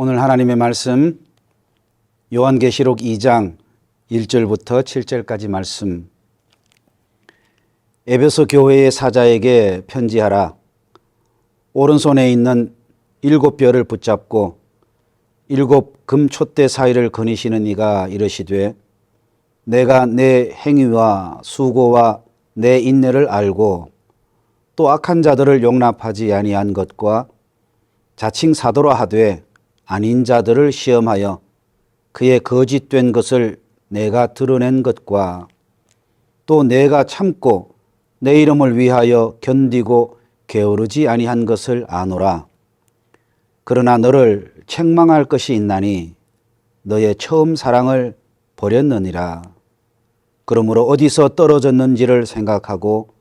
오늘 하나님의 말씀 요한계시록 2장 1절부터 7절까지 말씀. 에베소 교회의 사자에게 편지하라. 오른손에 있는 7별을 붙잡고 7 금촛대 사이를 거니시는 이가 이르시되, 내가 내 행위와 수고와 내 인내를 알고 또 악한 자들을 용납하지 아니한 것과 자칭 사도라 하되 아닌 자들을 시험하여 그의 거짓된 것을 내가 드러낸 것과 또 내가 참고 내 이름을 위하여 견디고 게으르지 아니한 것을 아노라. 그러나 너를 책망할 것이 있나니 너의 처음 사랑을 버렸느니라. 그러므로 어디서 떨어졌는지를 생각하고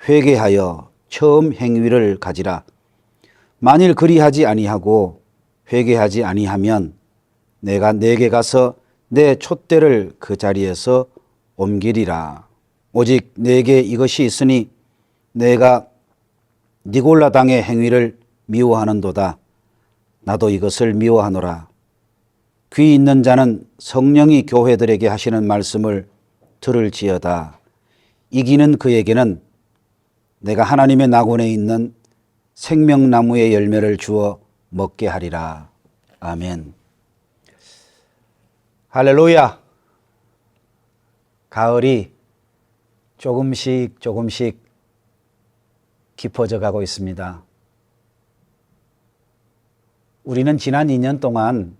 회개하여 처음 행위를 가지라. 만일 그리하지 아니하고 회개하지 아니하면 내가 내게 가서 내 촛대를 그 자리에서 옮기리라. 오직 내게 이것이 있으니 내가 니골라 당의 행위를 미워하는도다. 나도 이것을 미워하노라. 귀 있는 자는 성령이 교회들에게 하시는 말씀을 들을지어다. 이기는 그에게는 내가 하나님의 낙원에 있는 생명나무의 열매를 주어 먹게 하리라. 아멘. 할렐루야. 가을이 조금씩 깊어져 가고 있습니다. 우리는 지난 2년 동안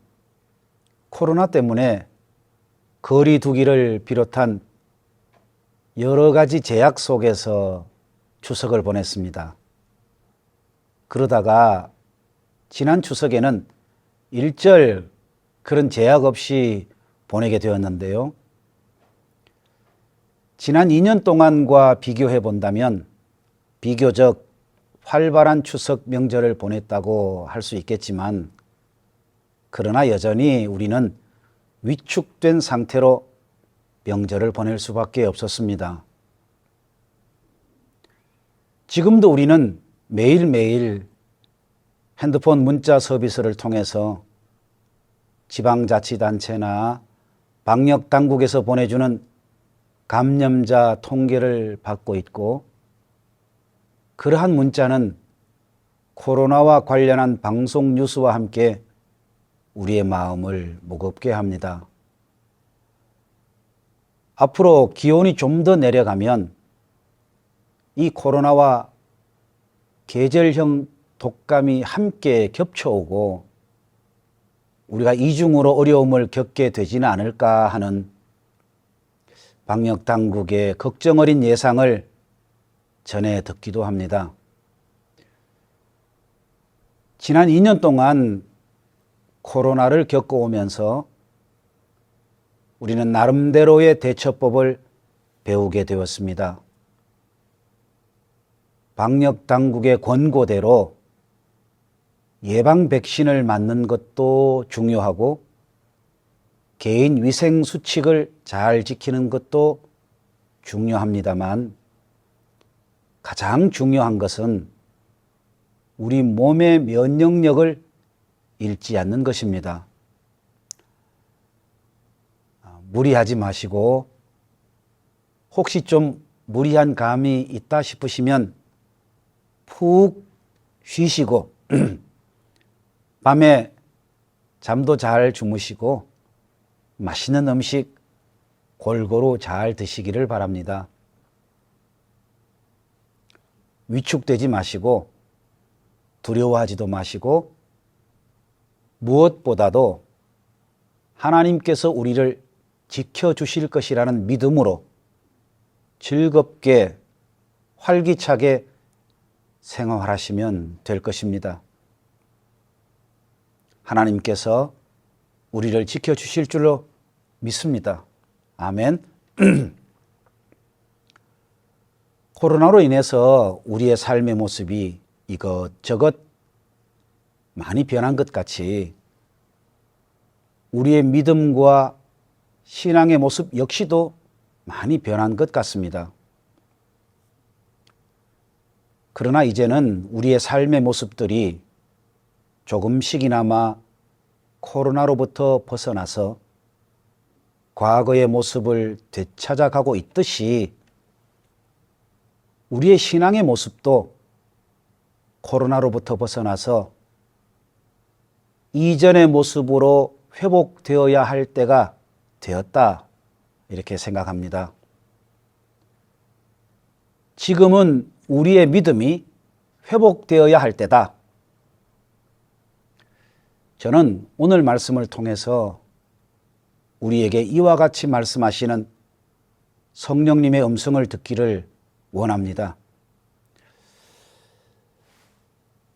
코로나 때문에 거리 두기를 비롯한 여러 가지 제약 속에서 추석을 보냈습니다. 그러다가 지난 추석에는 일절 그런 제약 없이 보내게 되었는데요. 지난 2년 동안과 비교해 본다면 비교적 활발한 추석 명절을 보냈다고 할 수 있겠지만, 그러나 여전히 우리는 위축된 상태로 명절을 보낼 수밖에 없었습니다. 지금도 우리는 매일매일 핸드폰 문자 서비스를 통해서 지방자치단체나 방역당국에서 보내주는 감염자 통계를 받고 있고, 그러한 문자는 코로나와 관련한 방송 뉴스와 함께 우리의 마음을 무겁게 합니다. 앞으로 기온이 좀 더 내려가면 이 코로나와 계절형 독감이 함께 겹쳐오고 우리가 이중으로 어려움을 겪게 되지는 않을까 하는 방역당국의 걱정 어린 예상을 전해 듣기도 합니다. 지난 2년 동안 코로나를 겪어오면서 우리는 나름대로의 대처법을 배우게 되었습니다. 방역당국의 권고대로 예방 백신을 맞는 것도 중요하고 개인 위생 수칙을 잘 지키는 것도 중요합니다만, 가장 중요한 것은 우리 몸의 면역력을 잃지 않는 것입니다. 무리하지 마시고, 혹시 좀 무리한 감이 있다 싶으시면 푹 쉬시고 밤에 잠도 잘 주무시고 맛있는 음식 골고루 잘 드시기를 바랍니다. 위축되지 마시고 두려워하지도 마시고, 무엇보다도 하나님께서 우리를 지켜주실 것이라는 믿음으로 즐겁게 활기차게 생활하시면 될 것입니다. 하나님께서 우리를 지켜주실 줄로 믿습니다. 아멘. 코로나로 인해서 우리의 삶의 모습이 이것저것 많이 변한 것 같이 우리의 믿음과 신앙의 모습 역시도 많이 변한 것 같습니다. 그러나 이제는 우리의 삶의 모습들이 조금씩이나마 코로나로부터 벗어나서 과거의 모습을 되찾아가고 있듯이 우리의 신앙의 모습도 코로나로부터 벗어나서 이전의 모습으로 회복되어야 할 때가 되었다, 이렇게 생각합니다. 지금은 우리의 믿음이 회복되어야 할 때다. 저는 오늘 말씀을 통해서 우리에게 이와 같이 말씀하시는 성령님의 음성을 듣기를 원합니다.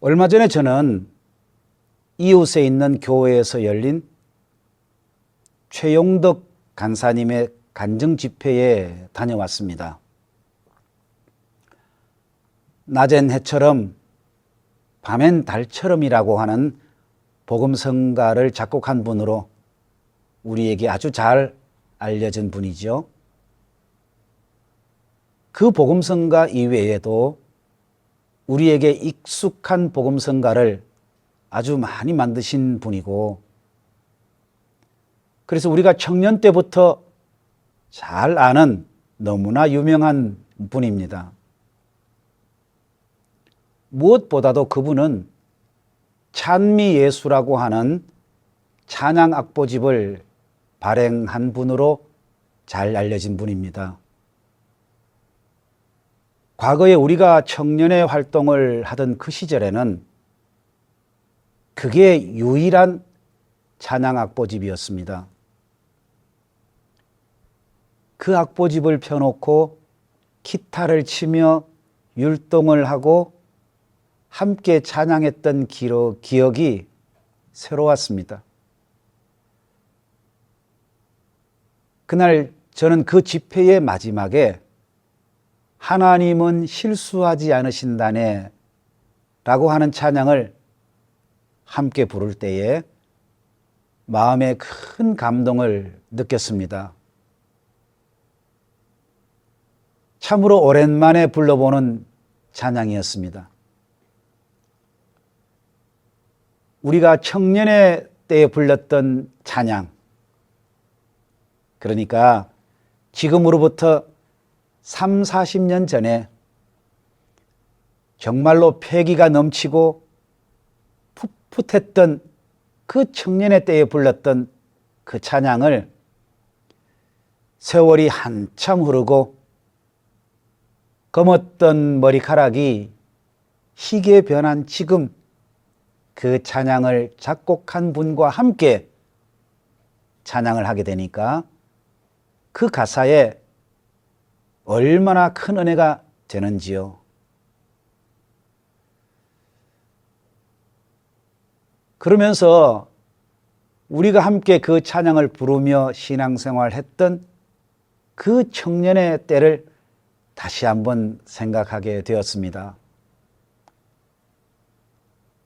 얼마 전에 저는 이웃에 있는 교회에서 열린 최용덕 간사님의 간증 집회에 다녀왔습니다. 낮엔 해처럼 밤엔 달처럼이라고 하는 복음성가를 작곡한 분으로 우리에게 아주 잘 알려진 분이죠. 그 복음성가 이외에도 우리에게 익숙한 복음성가를 아주 많이 만드신 분이고, 그래서 우리가 청년 때부터 잘 아는 너무나 유명한 분입니다. 무엇보다도 그분은 찬미 예수라고 하는 찬양 악보집을 발행한 분으로 잘 알려진 분입니다. 과거에 우리가 청년의 활동을 하던 그 시절에는 그게 유일한 찬양 악보집이었습니다. 그 악보집을 펴놓고 기타를 치며 율동을 하고 함께 찬양했던 기억이 새로웠습니다. 그날 저는 그 집회의 마지막에 하나님은 실수하지 않으신다네 라고 하는 찬양을 함께 부를 때에 마음에 큰 감동을 느꼈습니다. 참으로 오랜만에 불러보는 찬양이었습니다. 우리가 청년의 때에 불렀던 찬양, 그러니까 지금으로부터 3, 40년 전에 정말로 패기가 넘치고 풋풋했던 그 청년의 때에 불렀던 그 찬양을 세월이 한참 흐르고 검었던 머리카락이 희게 변한 지금 그 찬양을 작곡한 분과 함께 찬양을 하게 되니까 그 가사에 얼마나 큰 은혜가 되는지요. 그러면서 우리가 함께 그 찬양을 부르며 신앙생활했던 그 청년의 때를 다시 한번 생각하게 되었습니다.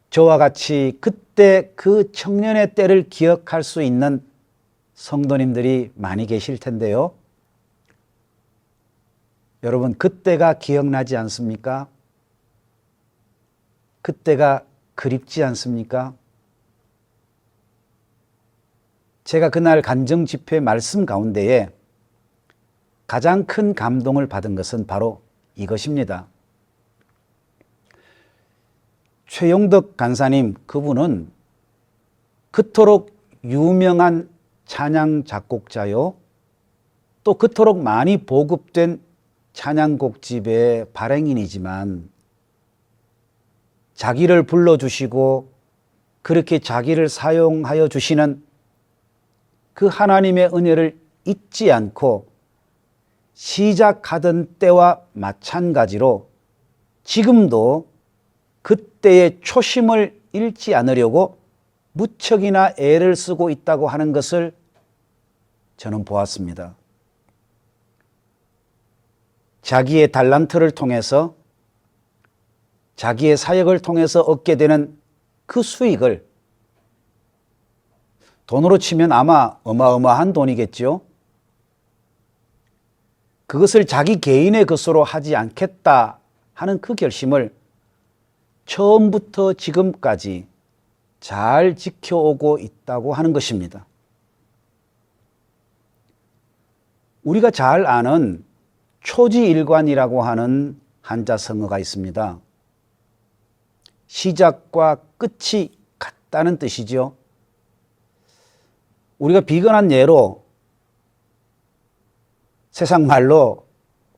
저와 같이 그때 그 청년의 때를 기억할 수 있는 성도님들이 많이 계실 텐데요. 여러분, 그때가 기억나지 않습니까? 그때가 그립지 않습니까? 제가 그날 간증 집회 말씀 가운데에 가장 큰 감동을 받은 것은 바로 이것입니다. 최용덕 간사님, 그분은 그토록 유명한 찬양 작곡자요, 또 그토록 많이 보급된 찬양곡집의 발행인이지만 자기를 불러주시고 그렇게 자기를 사용하여 주시는 그 하나님의 은혜를 잊지 않고 시작하던 때와 마찬가지로 지금도 그때의 초심을 잃지 않으려고 무척이나 애를 쓰고 있다고 하는 것을 저는 보았습니다. 자기의 달란트를 통해서, 자기의 사역을 통해서 얻게 되는 그 수익을, 돈으로 치면 아마 어마어마한 돈이겠죠. 그것을 자기 개인의 것으로 하지 않겠다 하는 그 결심을 처음부터 지금까지 잘 지켜오고 있다고 하는 것입니다. 우리가 잘 아는 초지일관이라고 하는 한자성어가 있습니다. 시작과 끝이 같다는 뜻이죠. 우리가 비근한 예로 세상 말로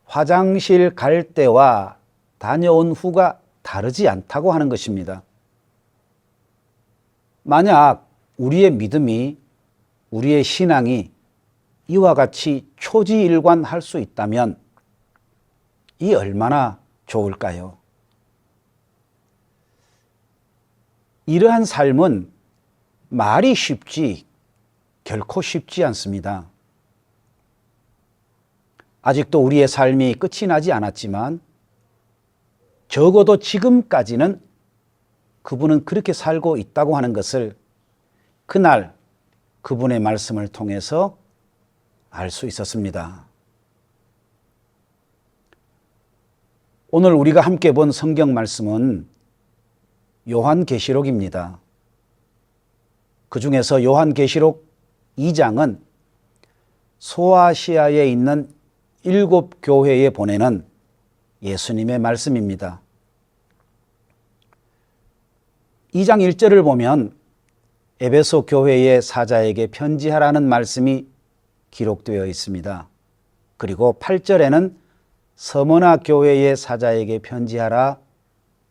화장실 갈 때와 다녀온 후가 다르지 않다고 하는 것입니다. 만약 우리의 믿음이, 우리의 신앙이 이와 같이 초지일관할 수 있다면 이 얼마나 좋을까요? 이러한 삶은 말이 쉽지 결코 쉽지 않습니다. 아직도 우리의 삶이 끝이 나지 않았지만 적어도 지금까지는 그분은 그렇게 살고 있다고 하는 것을 그날 그분의 말씀을 통해서 알 수 있었습니다. 오늘 우리가 함께 본 성경 말씀은 요한계시록입니다. 그 중에서 요한계시록 2장은 소아시아에 있는 7교회에 보내는 예수님의 말씀입니다. 2장 1절을 보면 에베소 교회의 사자에게 편지하라는 말씀이 기록되어 있습니다. 그리고 8절에는 서머나 교회의 사자에게 편지하라,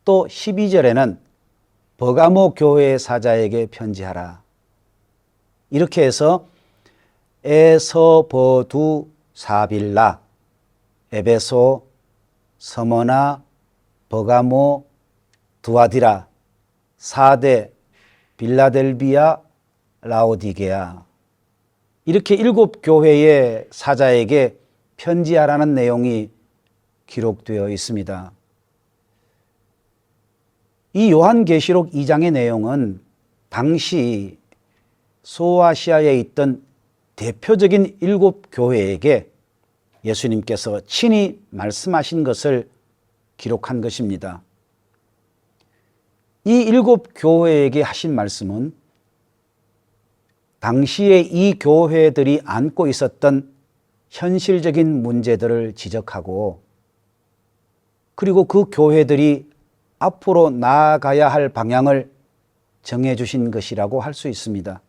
또 12절에는 버가모 교회의 사자에게 편지하라. 이렇게 해서 에서버두 사빌라, 에베소, 서머나, 버가모, 두아디라, 사대, 빌라델비아, 라오디게아, 이렇게 7교회의 사자에게 편지하라는 내용이 기록되어 있습니다. 이 요한계시록 2장의 내용은 당시 소아시아에 있던 대표적인 7교회에게 예수님께서 친히 말씀하신 것을 기록한 것입니다. 이 7교회에게 하신 말씀은 당시에 이 교회들이 안고 있었던 현실적인 문제들을 지적하고, 그리고 그 교회들이 앞으로 나아가야 할 방향을 정해 주신 것이라고 할 수 있습니다.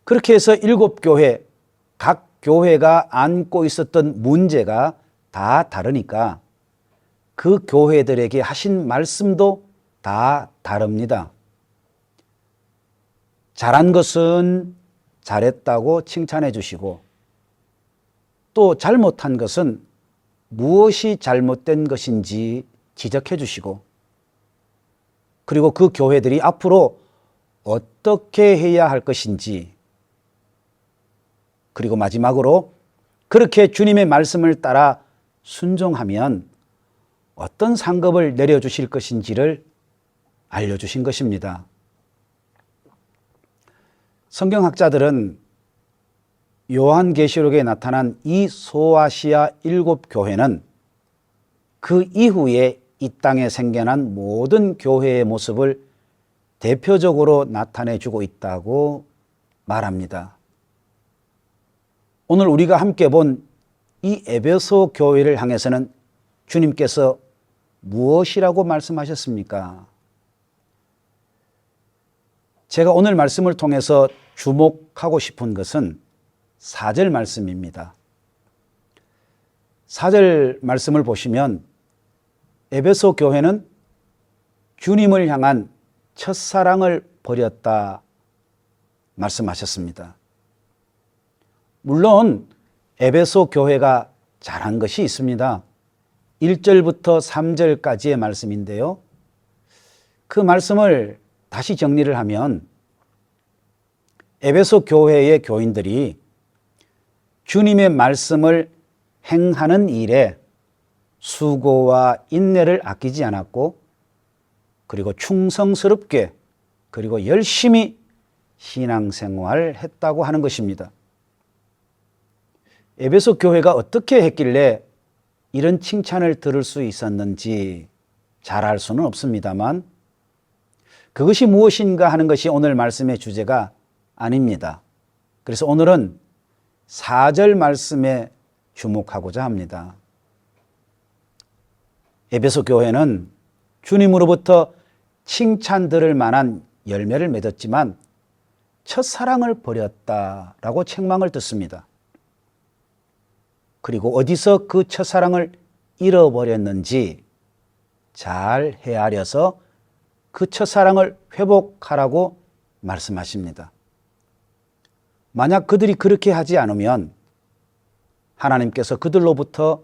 그렇게 해서 7교회, 각 교회가 안고 있었던 문제가 다 다르니까 그 교회들에게 하신 말씀도 다 다릅니다. 잘한 것은 잘했다고 칭찬해 주시고, 또 잘못한 것은 무엇이 잘못된 것인지 지적해 주시고, 그리고 그 교회들이 앞으로 어떻게 해야 할 것인지, 그리고 마지막으로 그렇게 주님의 말씀을 따라 순종하면 어떤 상급을 내려주실 것인지를 알려주신 것입니다. 성경학자들은 요한계시록에 나타난 이 소아시아 7교회는 그 이후에 이 땅에 생겨난 모든 교회의 모습을 대표적으로 나타내주고 있다고 말합니다. 오늘 우리가 함께 본 이 에베소 교회를 향해서는 주님께서 무엇이라고 말씀하셨습니까? 제가 오늘 말씀을 통해서 주목하고 싶은 것은 4절 말씀입니다. 4절 말씀을 보시면 에베소 교회는 주님을 향한 첫사랑을 버렸다 말씀하셨습니다. 물론 에베소 교회가 잘한 것이 있습니다. 1절부터 3절까지의 말씀인데요. 그 말씀을 다시 정리를 하면 에베소 교회의 교인들이 주님의 말씀을 행하는 일에 수고와 인내를 아끼지 않았고, 그리고 충성스럽게, 그리고 열심히 신앙생활을 했다고 하는 것입니다. 에베소 교회가 어떻게 했길래 이런 칭찬을 들을 수 있었는지 잘 알 수는 없습니다만, 그것이 무엇인가 하는 것이 오늘 말씀의 주제가 아닙니다. 그래서 오늘은 4절 말씀에 주목하고자 합니다. 에베소 교회는 주님으로부터 칭찬 들을 만한 열매를 맺었지만 첫사랑을 버렸다라고 책망을 듣습니다. 그리고 어디서 그 첫사랑을 잃어버렸는지 잘 헤아려서 그 첫사랑을 회복하라고 말씀하십니다. 만약 그들이 그렇게 하지 않으면 하나님께서 그들로부터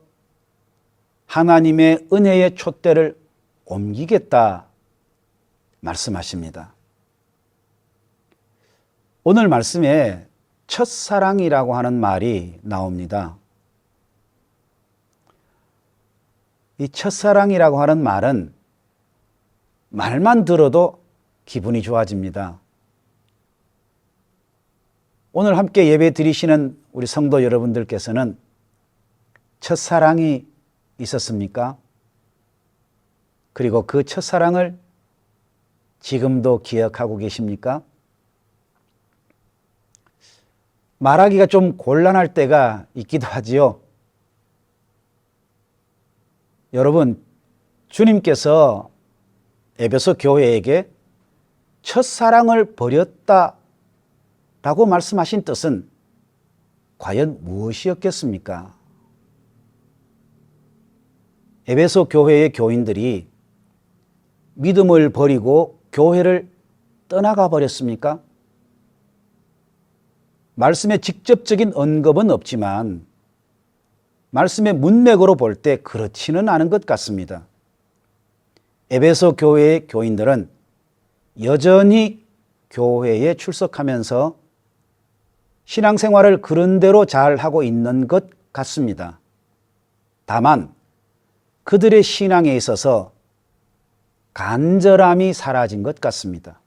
하나님의 은혜의 촛대를 옮기겠다 말씀하십니다. 오늘 말씀에 첫사랑이라고 하는 말이 나옵니다. 이 첫사랑이라고 하는 말은 말만 들어도 기분이 좋아집니다. 오늘 함께 예배 드리시는 우리 성도 여러분들께서는 첫사랑이 있었습니까? 그리고 그 첫사랑을 지금도 기억하고 계십니까? 말하기가 좀 곤란할 때가 있기도 하지요. 여러분, 주님께서 에베소 교회에게 첫사랑을 버렸다라고 말씀하신 뜻은 과연 무엇이었겠습니까? 에베소 교회의 교인들이 믿음을 버리고 교회를 떠나가 버렸습니까? 말씀의 직접적인 언급은 없지만 말씀의 문맥으로 볼 때 그렇지는 않은 것 같습니다. 에베소 교회의 교인들은 여전히 교회에 출석하면서 신앙생활을 그런대로 잘하고 있는 것 같습니다. 다만 그들의 신앙에 있어서 간절함이 사라진 것 같습니다.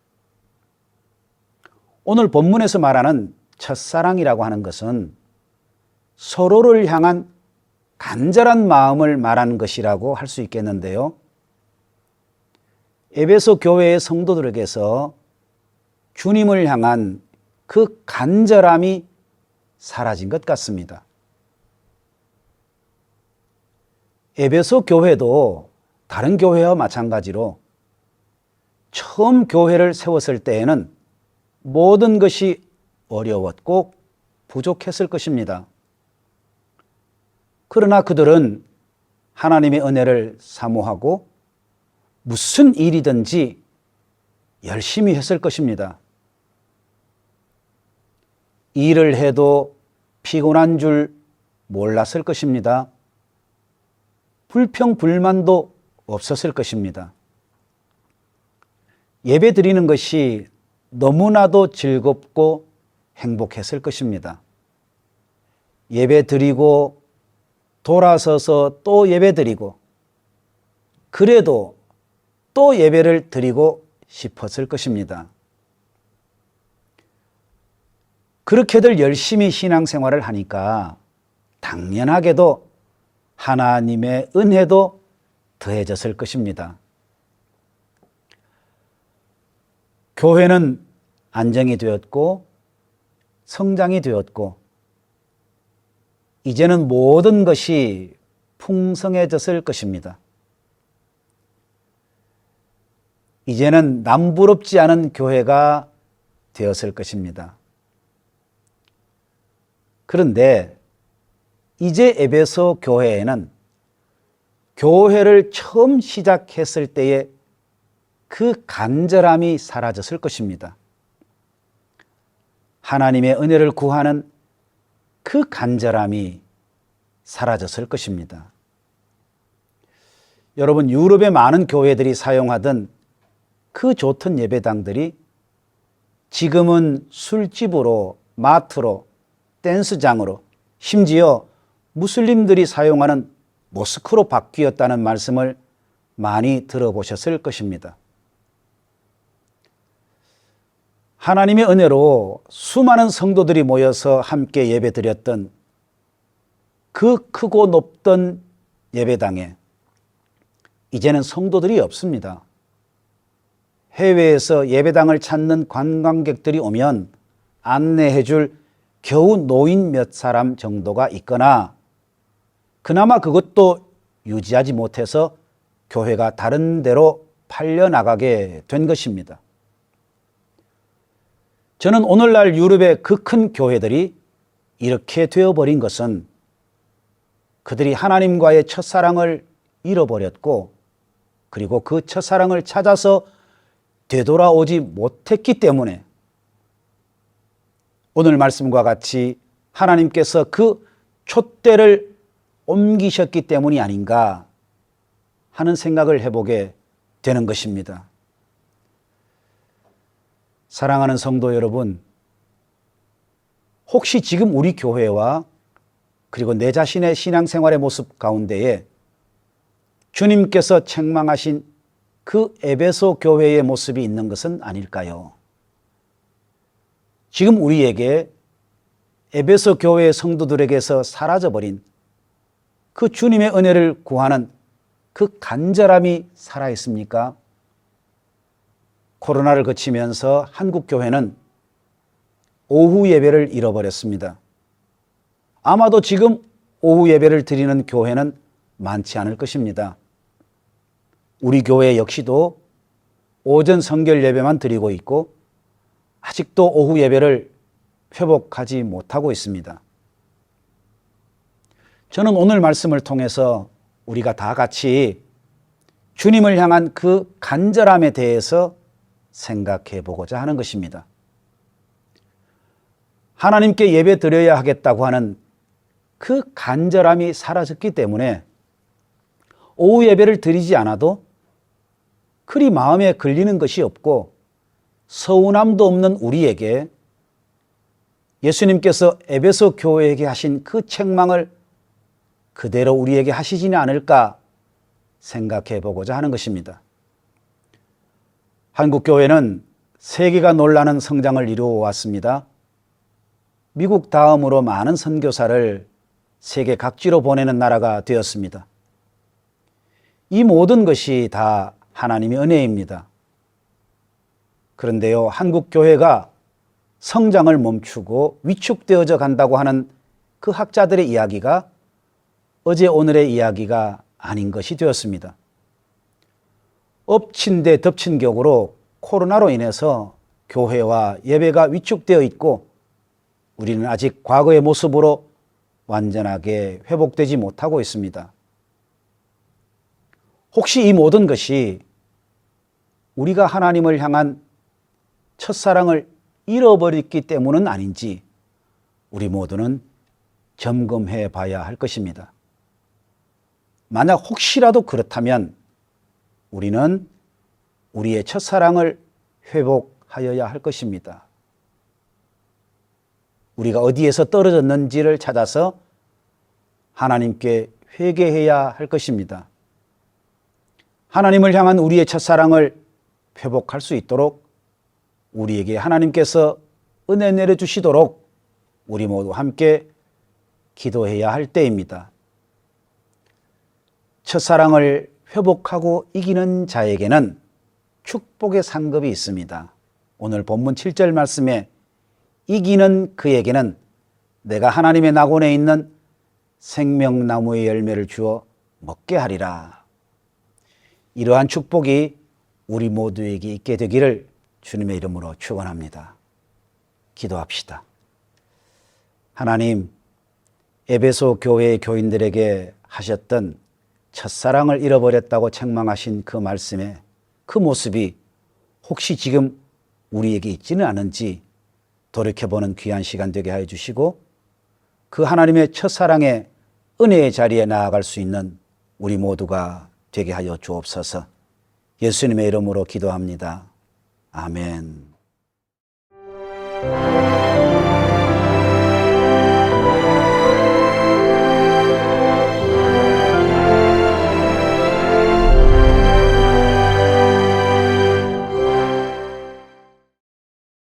오늘 본문에서 말하는 첫사랑이라고 하는 것은 서로를 향한 간절한 마음을 말하는 것이라고 할 수 있겠는데요. 에베소 교회의 성도들에게서 주님을 향한 그 간절함이 사라진 것 같습니다. 에베소 교회도 다른 교회와 마찬가지로 처음 교회를 세웠을 때에는 모든 것이 어려웠고 부족했을 것입니다. 그러나 그들은 하나님의 은혜를 사모하고 무슨 일이든지 열심히 했을 것입니다. 일을 해도 피곤한 줄 몰랐을 것입니다. 불평, 불만도 없었을 것입니다. 예배 드리는 것이 너무나도 즐겁고 행복했을 것입니다. 예배 드리고 돌아서서 또 예배 드리고 그래도 또 예배를 드리고 싶었을 것입니다. 그렇게들 열심히 신앙생활을 하니까 당연하게도 하나님의 은혜도 더해졌을 것입니다. 교회는 안정이 되었고 성장이 되었고 이제는 모든 것이 풍성해졌을 것입니다. 이제는 남부럽지 않은 교회가 되었을 것입니다. 그런데 이제 에베소 교회에는 교회를 처음 시작했을 때의 그 간절함이 사라졌을 것입니다. 하나님의 은혜를 구하는 그 간절함이 사라졌을 것입니다. 여러분, 유럽의 많은 교회들이 사용하던 그 좋던 예배당들이 지금은 술집으로, 마트로, 댄스장으로, 심지어 무슬림들이 사용하는 모스크로 바뀌었다는 말씀을 많이 들어보셨을 것입니다. 하나님의 은혜로 수많은 성도들이 모여서 함께 예배드렸던 그 크고 높던 예배당에 이제는 성도들이 없습니다. 해외에서 예배당을 찾는 관광객들이 오면 안내해 줄 겨우 노인 몇 사람 정도가 있거나 그나마 그것도 유지하지 못해서 교회가 다른 데로 팔려나가게 된 것입니다. 저는 오늘날 유럽의 그 큰 교회들이 이렇게 되어버린 것은 그들이 하나님과의 첫사랑을 잃어버렸고 그리고 그 첫사랑을 찾아서 되돌아오지 못했기 때문에 오늘 말씀과 같이 하나님께서 그 촛대를 옮기셨기 때문이 아닌가 하는 생각을 해보게 되는 것입니다. 사랑하는 성도 여러분, 혹시 지금 우리 교회와 그리고 내 자신의 신앙생활의 모습 가운데에 주님께서 책망하신 그 에베소 교회의 모습이 있는 것은 아닐까요? 지금 우리에게 에베소 교회의 성도들에게서 사라져버린 그 주님의 은혜를 구하는 그 간절함이 살아있습니까? 코로나를 거치면서 한국 교회는 오후 예배를 잃어버렸습니다. 아마도 지금 오후 예배를 드리는 교회는 많지 않을 것입니다. 우리 교회 역시도 오전 성결 예배만 드리고 있고 아직도 오후 예배를 회복하지 못하고 있습니다. 저는 오늘 말씀을 통해서 우리가 다 같이 주님을 향한 그 간절함에 대해서 생각해 보고자 하는 것입니다. 하나님께 예배 드려야 하겠다고 하는 그 간절함이 사라졌기 때문에 오후 예배를 드리지 않아도 그리 마음에 걸리는 것이 없고 서운함도 없는 우리에게 예수님께서 에베소 교회에게 하신 그 책망을 그대로 우리에게 하시지는 않을까 생각해 보고자 하는 것입니다. 한국 교회는 세계가 놀라는 성장을 이루어 왔습니다. 미국 다음으로 많은 선교사를 세계 각지로 보내는 나라가 되었습니다. 이 모든 것이 다 하나님의 은혜입니다. 그런데요, 한국 교회가 성장을 멈추고 위축되어져 간다고 하는 그 학자들의 이야기가 어제 오늘의 이야기가 아닌 것이 되었습니다. 엎친 데 덮친 격으로 코로나로 인해서 교회와 예배가 위축되어 있고 우리는 아직 과거의 모습으로 완전하게 회복되지 못하고 있습니다. 혹시 이 모든 것이 우리가 하나님을 향한 첫사랑을 잃어버렸기 때문은 아닌지 우리 모두는 점검해 봐야 할 것입니다. 만약 혹시라도 그렇다면 우리는 우리의 첫사랑을 회복하여야 할 것입니다. 우리가 어디에서 떨어졌는지를 찾아서 하나님께 회개해야 할 것입니다. 하나님을 향한 우리의 첫사랑을 회복할 수 있도록 우리에게 하나님께서 은혜 내려주시도록 우리 모두 함께 기도해야 할 때입니다. 첫사랑을 회복하고 이기는 자에게는 축복의 상급이 있습니다. 오늘 본문 7절 말씀에 이기는 그에게는 내가 하나님의 낙원에 있는 생명나무의 열매를 주어 먹게 하리라. 이러한 축복이 우리 모두에게 있게 되기를 주님의 이름으로 축원합니다. 기도합시다. 하나님, 에베소 교회의 교인들에게 하셨던 첫사랑을 잃어버렸다고 책망하신 그 말씀에 그 모습이 혹시 지금 우리에게 있지는 않은지 돌이켜보는 귀한 시간 되게 하여 주시고 그 하나님의 첫사랑의 은혜의 자리에 나아갈 수 있는 우리 모두가 되게 하여 주옵소서. 예수님의 이름으로 기도합니다. 아멘.